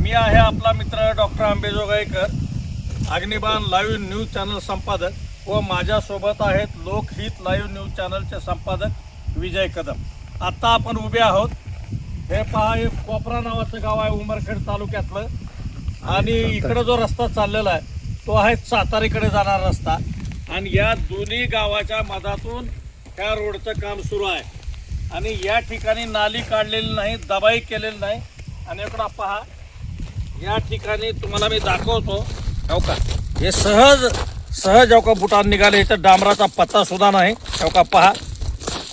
मी आहे आपला मित्र डॉक्टर अंबेजोगाईकर, अग्निबाण लाईव्ह न्यूज चॅनल संपादक व माझ्यासोबत आहेत लोकहित लाईव्ह न्यूज चॅनलचे संपादक विजय कदम। आता आपण उभे आहोत, हे पहा, हे कोपरा नावाचं गाव आहे उमरखेड तालुक्यातलं, आणि इकडे जो रस्ता चाललेला आहे तो आहे सातारीकडे जाणारा रस्ता, आणि या दोन्ही गावाच्या मधातून ह्या रोडचं काम सुरू आहे। आणि या ठिकाणी नाली काढलेली नाही, दबाई केलेली नाही। आणि इकडं पहा, या ठिकाणी तुम्हाला मी दाखवतो, हो का, हे सहज हो का बुटान निघाले, इथं डांबराचा पत्ता सुद्धा नाही, हो का पहा,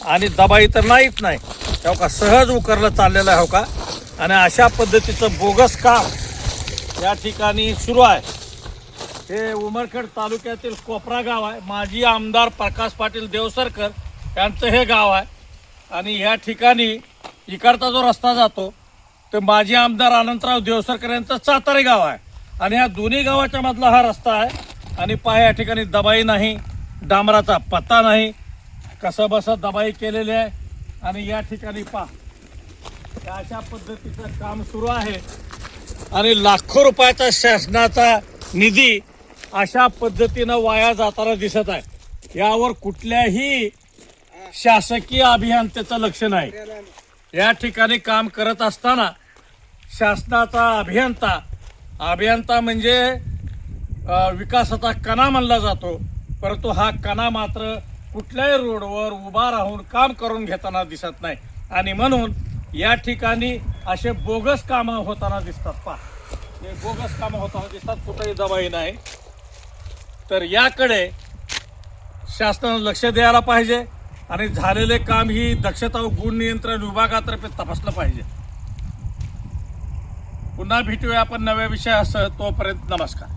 आणि दबाई तर नाहीच नाही, हो का, सहज उकरलं चाललेलं आहे, हो का। आणि अशा पद्धतीचं बोगस काम या ठिकाणी सुरू आहे। हे उमरखेड तालुक्यातील कोपरा गाव आहे, माजी आमदार प्रकाश पाटील देवसरकर यांचं हे गाव आहे। आणि या ठिकाणी इकडचा जो रस्ता जातो ते माजी आमदार अनंतराव देवसरकर यांचं सातारी गाव आहे, आणि ह्या दोन्ही गावाच्या मधला हा रस्ता आहे। आणि पहा, या ठिकाणी दबाई नाही, डांबराचा पत्ता नाही, कसं बसं दबाई केलेली आहे। आणि या ठिकाणी पहा, अशा पद्धतीचं काम सुरू आहे, आणि लाखो रुपयाचा शासनाचा निधी अशा पद्धतीनं वाया जाताना दिसत आहे। यावर कुठल्याही शासकीय अभियंत्याचं लक्ष नाही। या ठिकाणी काम करत असताना शासनाचा अभियंता म्हणजे विकासाचा कणा मानला जातो, परंतु हा कणा मात्र कुठल्याही रोडवर उभा राहून काम करून घेताना दिसत नाही। आणि म्हणून या ठिकाणी असे बोगस कामं होताना दिसतात। पहा, हे बोगस कामं होताना दिसतात, कुठेही दबाई नाही। तर याकडे शासनानं लक्ष द्यायला पाहिजे, आणि झालेले काम ही दक्षता व गुण नियंत्रण विभागातर्फे तपासलं पाहिजे। पुन्हा भेटूया आपण नव्या विषयासह, तोपर्यंत नमस्कार।